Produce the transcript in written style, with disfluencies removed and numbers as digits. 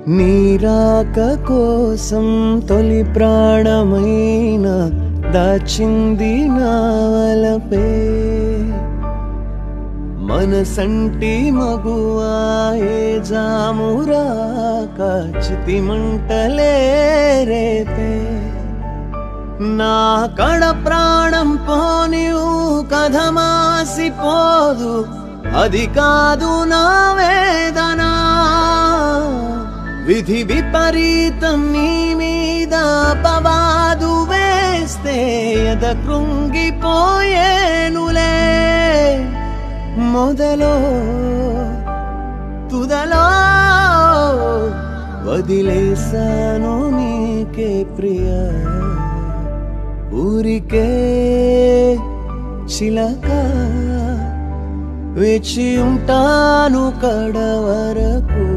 నీరాక కోసం తొలి ప్రాణమైన దాచింది నావలపే మనసంటి మగువాయే జామురాక చితి మంటలే రేపే నా కడ ప్రాణం పోనివు కథ మాసిపోదు అది కాదు నా వేదన విధి విపరీతం నీ మీద పవాదు వేస్తే ఎద కృంగిపోయేనులే మొదలో తుదలో వదిలేసాను నీకే ప్రియ ఊరికే చిలక వేచి ఉంటాను కడ వరకు